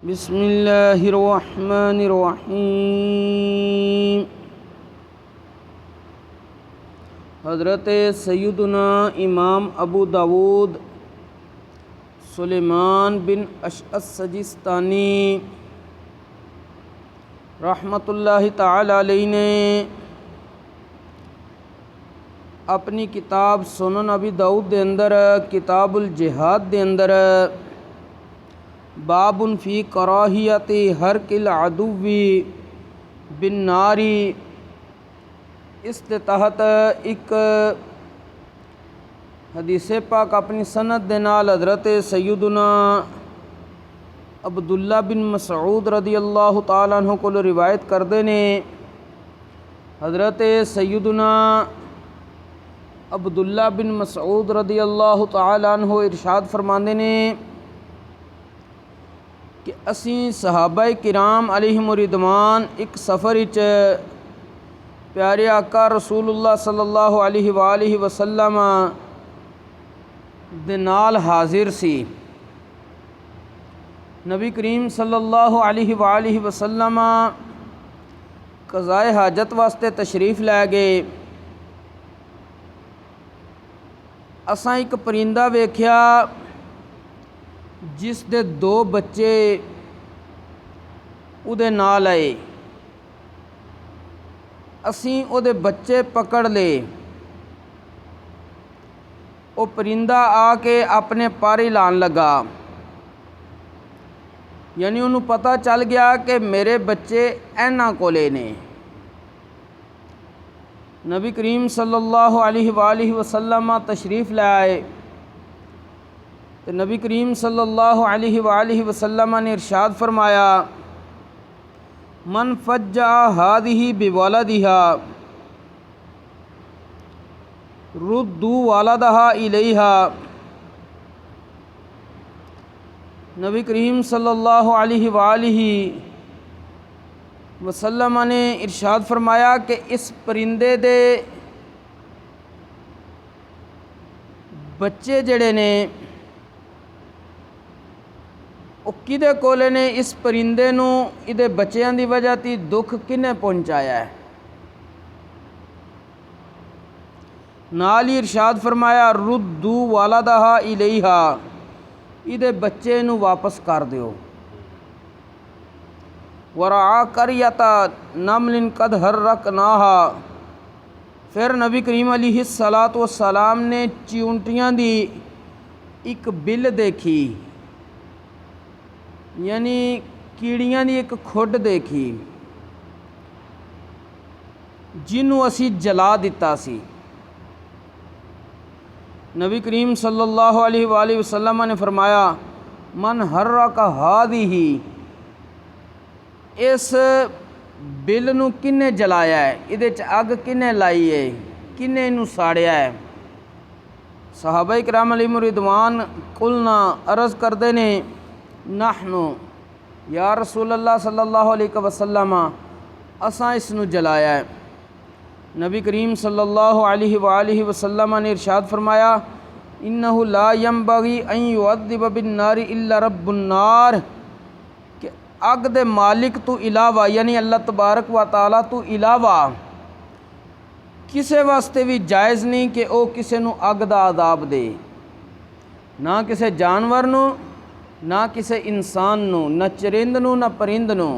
بسم اللہ الرحمن الرحیم۔ حضرت سیدنا امام ابو داود سلیمان بن اشعث سجستانی رحمۃ اللہ تعالی علیہ نے اپنی کتاب سنن ابی داؤد دے اندر کتاب الجہاد دے اندر باب فی کراہیت حرق العدو بالنار اس کے تحت ایک حدیث پاک اپنی سند دے نال حضرت سیدنا عبداللہ بن مسعود رضی اللہ تعالیٰ عنہ کو روایت کردے نے۔ حضرت سیدنا عبداللہ بن مسعود رضی اللہ تعالیٰ عنہ ارشاد فرماندے نے کہ اسی صحابہ کرام علیہم الرضوان ایک سفر وچ پیارے آقا رسول اللہ صلی اللہ علیہ وآلہ وسلم دے نال حاضر سی۔ نبی کریم صلی اللہ علیہ وآلہ وسلم قضائے حاجت واسطے تشریف لے گئے۔ اساں ایک پرندہ ویکھیا جس دے دو بچے اودے نال آئے۔ اسیں اودے بچے پکڑ لے۔ او پرندہ آ کے اپنے پر لان لگا، یعنی انہوں پتہ چل گیا کہ میرے بچے اینا کولے نے۔ نبی کریم صلی اللہ علیہ وآلہ وسلم تشریف لے آئے تو نبی کریم صلی اللہ علیہ وآلہ وسلم نے ارشاد فرمایا من فجع ہذہ بولدہا ردوا والدہا الیہا۔ نبی کریم صلی اللہ علیہ وآلہ وسلم نے ارشاد فرمایا کہ اس پرندے دے بچے جڑے نے او کدے کولے نے، اس پرندے نو ادے بچیاں دی وجہ تی دکھ کنے پہنچایا ہے۔ نال ہی ارشاد فرمایا ردوا والدہا الیہا، ادے بچے نو واپس کر دیو۔ ورعا قریۃ نمل قد حرقناہا، پھر نبی کریم علیہ السلام نے چیونٹیاں دی ایک بل دیکھی، یعنی کیڑیاں دی ایک کھڈ دیکھی جنوں اسی جلا دیتا سی۔ نبی کریم صلی اللہ علیہ وآلہ وسلم نے فرمایا من حرق ہذہ، اس بل نو کنے جلایا ہے، ادے چ اگ کنے لائی ہے، کنے انہوں ساڑیا ہے۔ صحابہ کرام علیہم الرضوان قلنا عرض کردے نے نحنو یا رسول اللہ صلی اللہ علیہ وسلم، اساں اس نو جلایا ہے۔ نبی کریم صلی اللہ علیہ وآلہ وسلم نے ارشاد فرمایا انہ لا ینبغی ان یعذب بالنار الا رب النار، کہ اگ دے مالک تو علاوہ، یعنی اللہ تبارک و تعالیٰ تو علاوہ کسے واسطے بھی جائز نہیں کہ او کسے نو اگ دا عذاب دے، نہ کسے جانور نو، نہ کسے انسان نو، نہ چرند نو نہ پرند نو،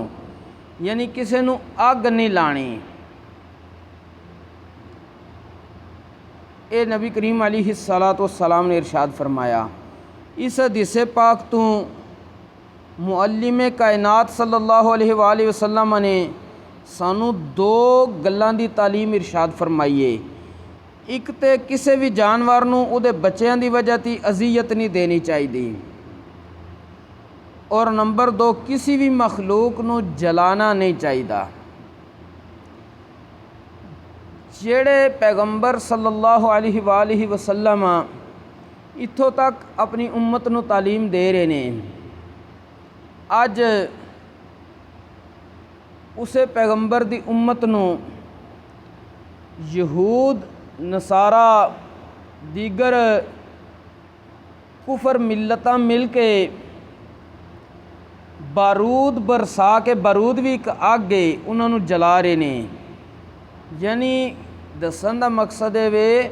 یعنی کسے نو اگ نہیں لانی۔ اے نبی کریم علیہ السلام نے ارشاد فرمایا۔ اس حدیث پاک تو معلم کائنات صلی اللہ علیہ وآلہ وسلم نے سانو دو گلاں دی تعلیم ارشاد فرمائیے۔ ایک تے کسے بھی جانور نو او دے بچیاں دی وجہ تی اذیت نہیں دینی چاہیے، اور نمبر دو کسی بھی مخلوق نو جلانا نہیں چاہیے۔ جڑے پیغمبر صلی اللہ علیہ وآلہ وسلم اتھوں تک اپنی امت نو تعلیم دے رہے نے، اج اسے پیغمبر دی امت نو یہود نصارہ دیگر کفر ملتاں مل کے بارود برسا کے، بارود بھی ایک اگ ہے، انہوں نے جلا رہے نے۔ یعنی دسن دا مقصد ہے وے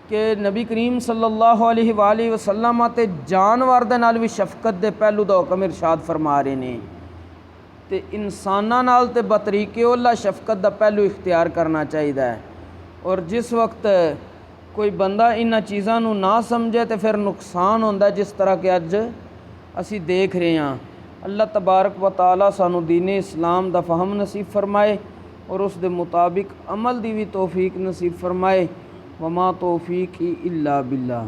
کہ نبی کریم صلی اللہ علیہ وآلہ وسلم تے جانور دے نال بھی شفقت دے پہلو دا حکم ارشاد فرما رہے نے، تے انساناں نال تے بطریقے اولا شفقت دا پہلو اختیار کرنا چاہیے۔ اور جس وقت کوئی بندہ انہاں چیزاں نو نہ سمجھے تے پھر نقصان ہوندا ہے، جس طرح کہ اج اسی دیکھ رہے ہیں۔ اللہ تبارک و تعالیٰ سانو دین اسلام دا فہم نصیب فرمائے اور اس دے مطابق عمل دی بھی توفیق نصیب فرمائے۔ وما توفیقی الا باللہ۔